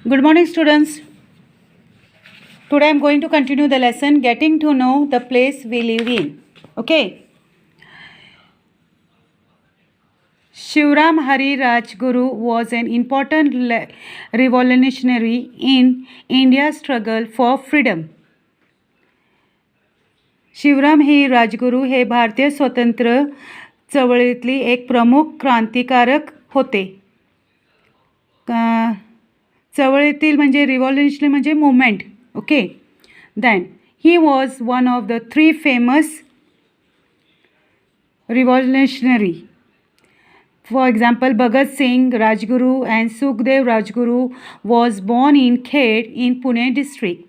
Good morning, students. Today I am going to continue the lesson getting to know the place we live in. Okay. Shivram Hari Rajguru was an important revolutionary in India's struggle for freedom. Shivram हे राजगुरू हे भारतीय स्वतंत्र चळवळीतली एक प्रमुख क्रांतिकारक होते. चळवळीतील म्हणजे रिव्हॉल्युशनरी म्हणजे movement. Okay. Then he was one of the 3 famous revolutionary. For example, Bhagat Singh Rajguru and Sukhdev Rajguru was born in Khed in Pune district.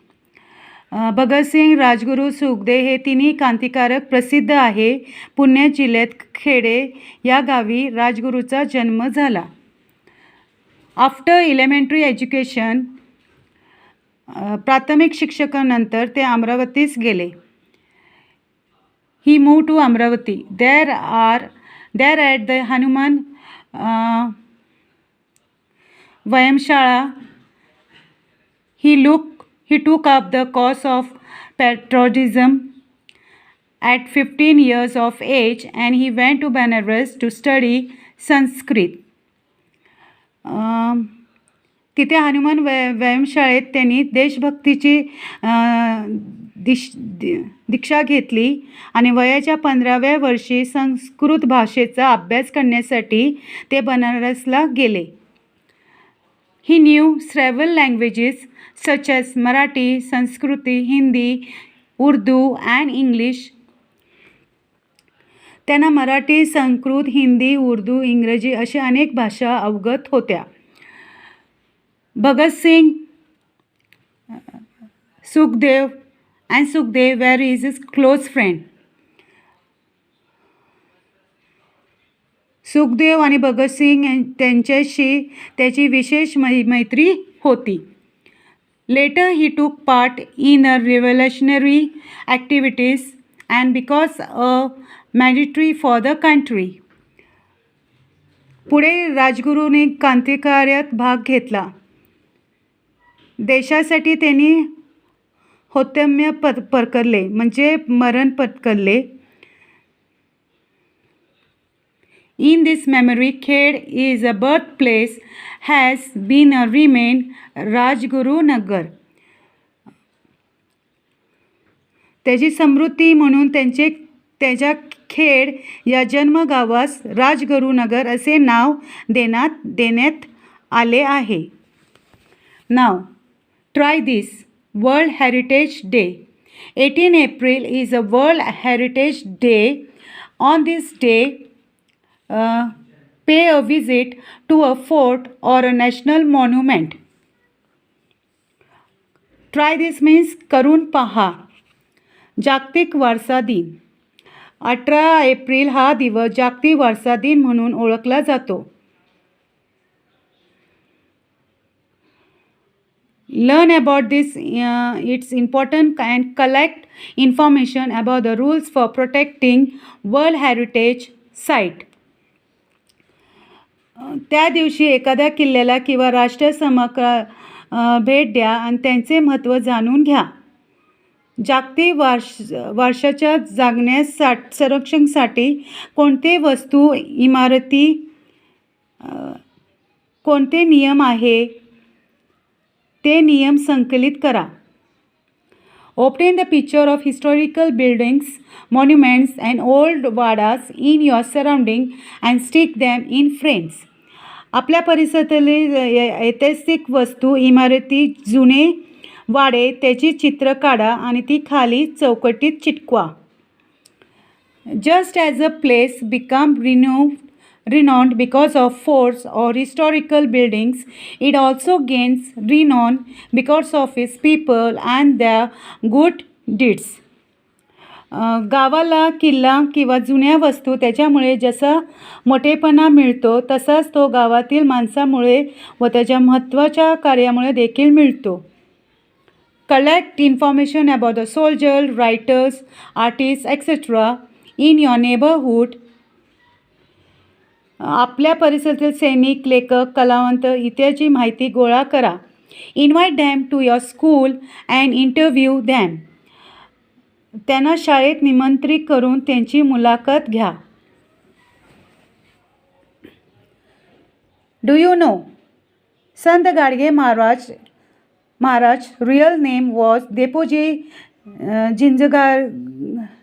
Bhagat Singh, Rajguru, Sukhdev हे तिन्ही क्रांतिकारक प्रसिद्ध आहे. पुणे जिल्ह्यात खेडे या गावी राजगुरूचा जन्म झाला. आफ्टर इलेमेंटरी एज्युकेशन, प्राथमिक शिक्षणानंतर ते अमरावतीस गेले. He moved to Amravati. There at the Hanuman Vayamshala, he took up the cause of patriotism at 15 years of age, and he went to Banaras to study Sanskrit. तिथे हनुमान व्यायामशाळेत त्यांनी देशभक्तीची दीक्षा घेतली आणि वयाच्या 15व्या वर्षी संस्कृत भाषेचा अभ्यास करण्यासाठी ते बनारसला गेले. He knew several languages such as Marathi, Sanskrit, Hindi, Urdu and English. त्यांना मराठी, संस्कृत, हिंदी, उर्दू, इंग्रजी अशा अनेक भाषा अवगत होत्या. Bhagat Singh, Sukhdev were his close friend. Sukhdev आणि भगत सिंग त्यांच्याशी त्याची विशेष मैत्री होती. Later he took part in a revolutionary activities and because mandatory for the country. पुढे राजगुरूने क्रांतिकार्यात भाग घेतला. देशासाठी त्यांनी हौतम्य पत्करले म्हणजे मरण पत्करले. In this memory, Khed is a birthplace has been a remain Rajguru Nagar. त्याची समृद्धी म्हणून त्याच्या खेड या जन्मगावास राजगुरुनगर असे नाव देण्यात आले आहे. Now, try this. World Heritage Day. 18 April is a World Heritage Day. On this day, pay a visit to a fort or a national monument. Try this means करून पहा. जागतिक वारसा दिन. 18 एप्रिल हा दिवस जागतिक वारसा दिन म्हणून ओळखला जातो. Learn about this, it's important, and collect information about the rules for protecting World Heritage Site. त्या दिवशी एखाद्या किल्ल्याला किंवा राष्ट्रसमूहाला भेट द्या आणि त्यांचे महत्त्व जाणून घ्या. जागतिक वारशाच्या संरक्षणासाठी कोणते वस्तू, इमारती, कोणते नियम आहे ते नियम संकलित करा. Obtain the picture of historical buildings, monuments and old wadas in your surrounding and stick them in frames. आपल्या परिसरातील ऐतिहासिक वस्तू, इमारती, जुने वाडे त्याची चित्र काढा आणि ती खाली चौकटीत चिटकवा. Just as a place become renowned because of forts or historical buildings, it also gains renown because of its people and their good deeds. गावाला किल्ला किंवा जुन्या वस्तू त्याच्यामुळे जसा मोठेपणा मिळतो तसाच तो गावातील माणसामुळे व त्याच्या महत्त्वाच्या कार्यामुळे देखील मिळतो. Collect information about the soldiers, writers, artists, etc. in your neighborhood. आपल्या परिसरातील सैनिक, लेखक, कलावंत इत्यादी माहिती गोळा करा. Invite them to your school and interview them. त्यांना शाळेत निमंत्रित करून त्यांची मुलाखत घ्या. Do you know? Sant Gadge Maharaj real name was देपोजी जिंजगाराजी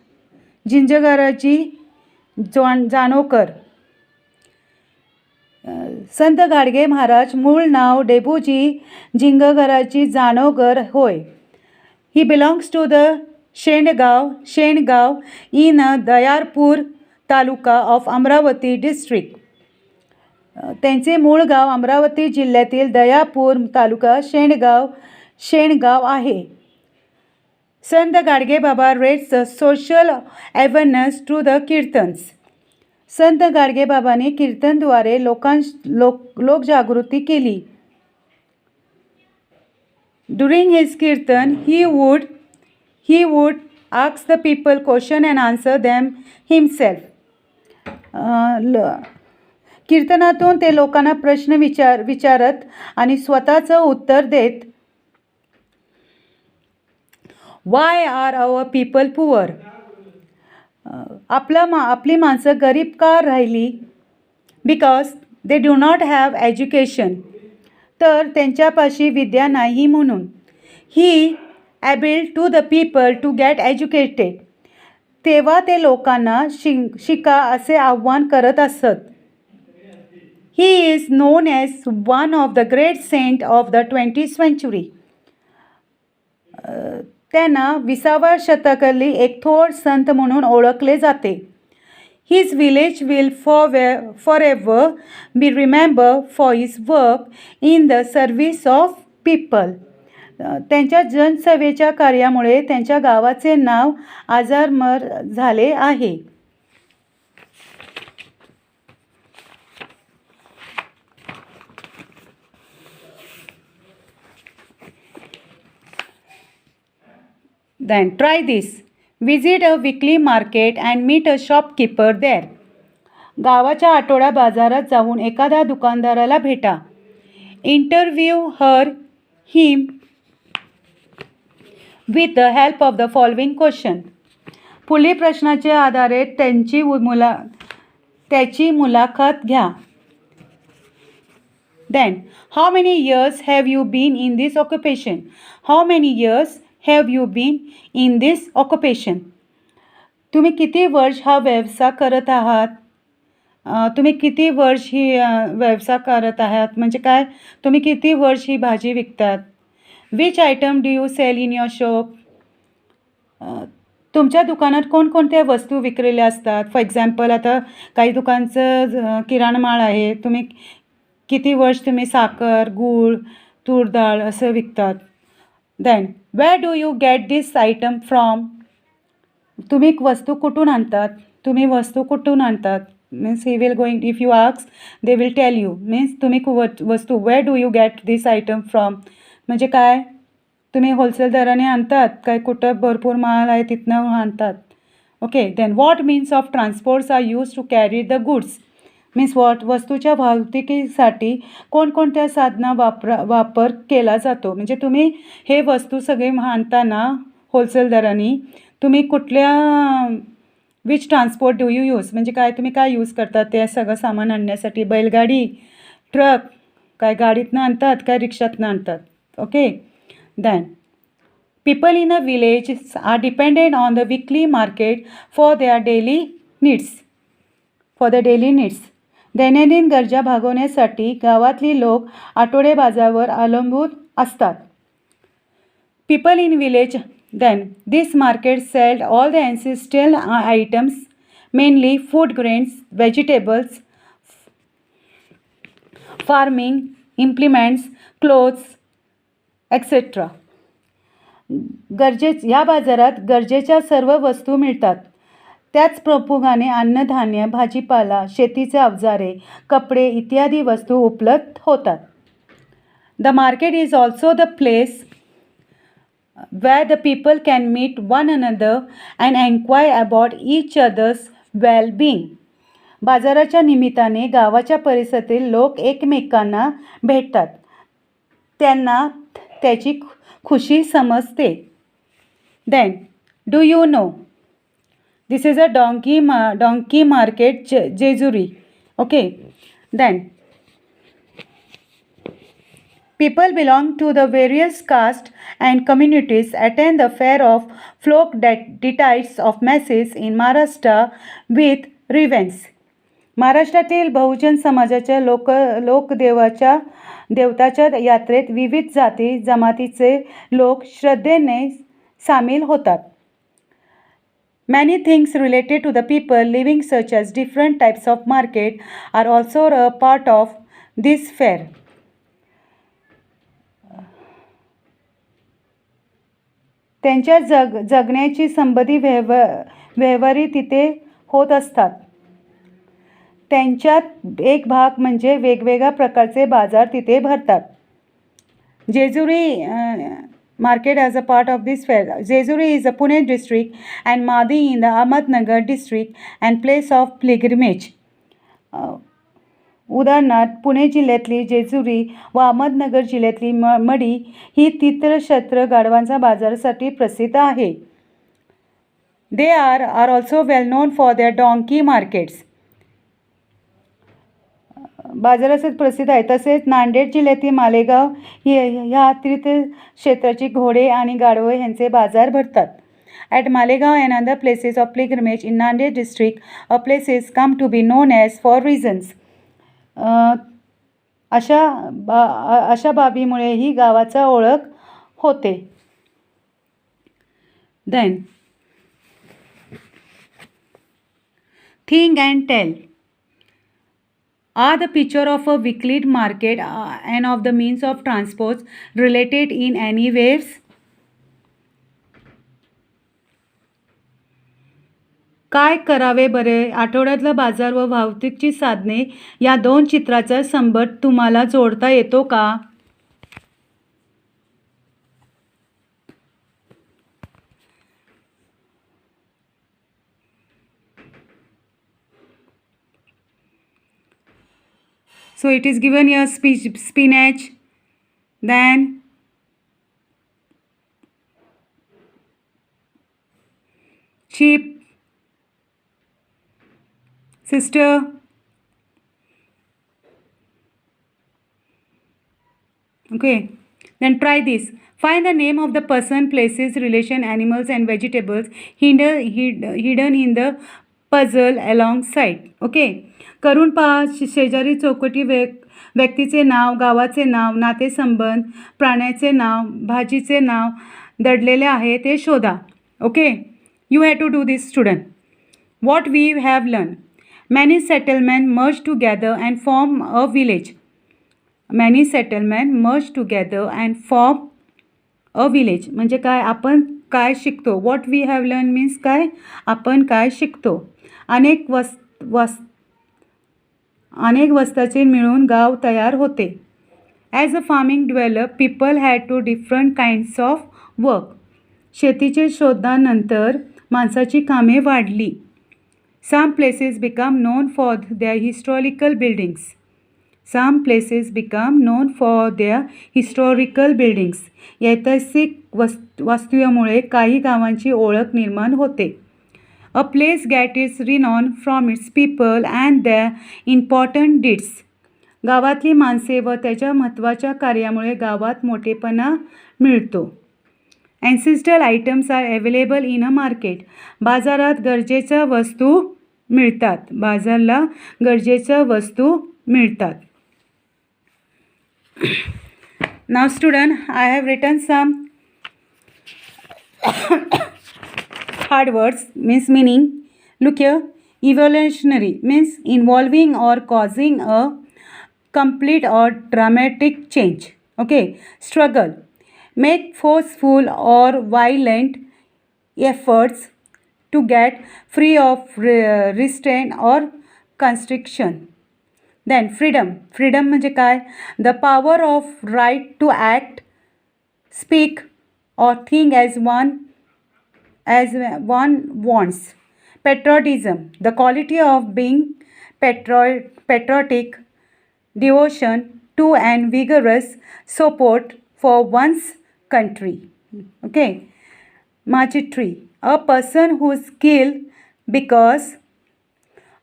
जानोकर. संत गाडगे महाराज मूळ नाव डेबोजी जिंगगराजी जानोकर होय. He belongs to the Shengaon in दयारपूर taluka of Amravati district. त्यांचे मूळ गाव अमरावती जिल्ह्यातील दयापूर तालुका शेणगाव आहे. संत Gadge Baba reads the social awareness through the kirtans. संत गाडगे बाबाने कीर्तनद्वारे लोकजागृती केली. During his kirtan, he would ask the people question and answer them himself. कीर्तनातून ते लोकांना प्रश्न विचारत आणि स्वतःचं उत्तर देत. Why are our people poor? आपली माणसं गरीब का राहिली? Because they do not have education. तर त्यांच्यापाशी विद्या नाही म्हणून. He appealed to the people to get educated. तेव्हा ते लोकांना शिका असे आव्हान करत असत. He is known as one of the great saints of the 20th century. त्यांना 20व्या शतकातली एक थोर संत म्हणून ओळखले जाते. His village will forever be remembered for his work in the service of people. त्यांच्या जनसेवेच्या कार्यामुळे त्यांच्या गावाचे नाव अजरामर झाले आहे. Then try this. Visit a weekly market and meet a shopkeeper there. गावाच्या आठवडा बाजारात जाऊन एखाद्या दुकानदाराला भेटा. Interview him with the help of the following question. पुढील प्रश्नाचे आधारे त्याची मुलाखत घ्या. Then, how many years have you been in this occupation? How many years have you been in this occupation? तुम्ही किती वर्ष हा व्यवसाय करत आहात? तुम्ही किती वर्ष ही व्यवसाय करत आहात म्हणजे काय? तुम्ही किती वर्ष ही भाजी विकतात? Which item do you sell in your shop? तुमच्या दुकानात कोणकोणत्या वस्तू विक्रेल्या असतात? फॉर एक्झाम्पल आता काही दुकानचं किराणा माल आहे. तुम्ही किती वर्ष तुम्ही साखर, गूळ, तूर डाळ असं विकतात. Then, where do you get this item from? तुम्ही वस्तू कुठून आणतात? तुम्ही वस्तू कुठून आणतात? Means he will going, if you ask, they will tell you. Means तुम्ही वस्तू, where do you get this item from? म्हणजे काय? तुम्ही होलसेल दराने आणतात काय? कुठं भरपूर माल आहे तिथनं आणतात. Okay. Then what means of transports are used to carry the goods? Means वस्तूच्या वाहतुकीसाठी कोणकोणत्या साधना वापर केला जातो? म्हणजे तुम्ही हे वस्तू सगळे आणताना होलसेल दराने तुम्ही कुठल्या which transport do you use? म्हणजे काय तुम्ही काय यूज करतात ते सगळं सामान आणण्यासाठी? बैलगाडी, ट्रक, काय गाडीतनं आणतात काय रिक्षातनं आणतात? Okay. Then people in a village are dependent on the weekly market for their daily needs. दैनंदिन गरजा भागवण्यासाठी गावातली लोक आठवडे बाजारावर अवलंबून असतात. People in village, then this market sell all the ancestral items, mainly food, grains, vegetables, farming implements, clothes, etc. या बाजारात गरजेच्या सर्व वस्तू मिळतात. त्याच प्रभागाने अन्नधान्य, भाजीपाला, शेतीचे अवजारे, कपडे इत्यादी वस्तू उपलब्ध होतात. The market is also the place where the people can meet one another and inquire about each other's well-being. बाजाराच्या निमित्ताने गावाच्या परिसरातील लोक एकमेकांना भेटतात त्यांना त्याची खुशी समजते. Then do you know, this is a donkey market Jejuri. Okay, then people belong to the various castes and communities attend the fair of folk deities of masses in Maharashtra with reverence. महाराष्ट्रातील बहुजन समाजाच्या देवताच्या यात्रेत विविध जाती जमातीचे लोक श्रद्धेने सामील होतात. Many things related to the people living, such as different types of market, are also a part of this fair. त्यांच्या जगण्याची संबंधी व्यवहारी तिथे होत असतात. त्यांच्यात एक भाग म्हणजे वेगवेगळ्या प्रकारचे बाजार तिथे भरतात. Jejuri market as a part of this fair. Jejuri is a Pune district and Madi in the Ahmednagar district and place of pilgrimage. उदाहरणार्थ पुणे जिल्ह्यातली जेजुरी व अहमदनगर जिल्ह्यातली मडी ही तीर्थक्षेत्र गाढवांचा बाजारासाठी प्रसिद्ध आहे. They are also well known for their donkey markets. बाजारासाठी प्रसिद्ध आहे. तसेच नांदेड जिल्ह्यातील मालेगाव ह्या तीर्थक्षेत्राची घोडे आणि गाढवे यांचे बाजार भरतात. At Malegaon and other places of pilgrimage in Nanded district a places come to be known as for reasons. अशा बाबीमुळे ही गावाचा ओळख होते. Then think and tell are the picture of a weekly market and of the means of transport related in any ways? काय करावे बरे? आठवड्यातला बाजार व वाहतुकीची साधने या दोन चित्राचा संबंध तुम्हाला जोडता येतो का? So it is given here spinach, then sheep, sister, okay. Then try this. Find the name of the person, places, relation, animals and vegetables hidden in the puzzle alongside. Okay. करून पहा. शेजारी चौकटी व्यक्तीचे नाव, गावाचे नाव, नातेसंबंध, प्राण्याचे नाव, भाजीचे नाव दडलेले आहे ते शोधा. Okay, you have to do this student. What we have learn. Many settlement merge together and form a village. Many settlement merge together and form a village म्हणजे काय? आपण काय शिकतो. What we have learn means काय? आपण काय शिकतो. अनेक वस्ताचे मिळून गाव तयार होते. As a farming develop people had to different kinds of work. शेतीचे शोधानंतर माणसाची कामे वाढली. Some places become known for their historical buildings. Some places become known for their historical buildings. ऐतिहासिक वास्तूमुळे काही गावांची ओळख निर्माण होते. A place gets its renown from its people and their important deeds. गावातली माणसे व त्याच्या महत्त्वाच्या कार्यामुळे गावात मोठेपणा मिळतो. Ancestral items are available in a market. बाजारात गरजेच्या वस्तू मिळतात. बाजारला गरजेच्या वस्तू मिळतात. Now student, I have written some hard words means meaning. Look here. Evolutionary means involving or causing a complete or dramatic change. Okay. Struggle, make forceful or violent efforts to get free of restraint or constriction. Then freedom. Freedom म्हणजे काय? The power of right to act, speak or think as one wants. Patriotism, the quality of being patriotic, devotion to and vigorous support for one's country. Okay. Martyrdom, a person whose skill because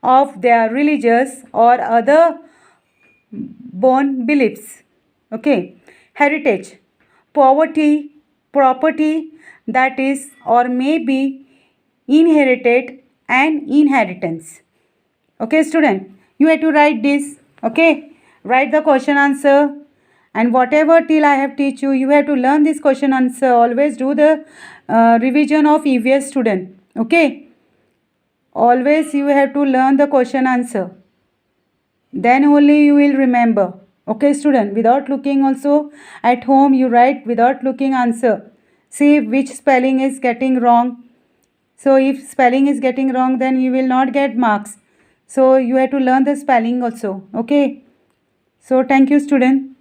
of their religious or other born beliefs. Okay. Heritage, poverty, property that is or may be inherited and inheritance. Okay, student, you have to write this. Okay, write the question answer, and whatever till I have teach you, you have to learn this question answer. Always do the revision of EVS, student. Okay, always you have to learn the question answer, then only you will remember. Okay, student, without looking also at home you write without looking answer, see which spelling is getting wrong. So if spelling is getting wrong, then you will not get marks. So you have to learn the spelling also. Okay, so thank you, student.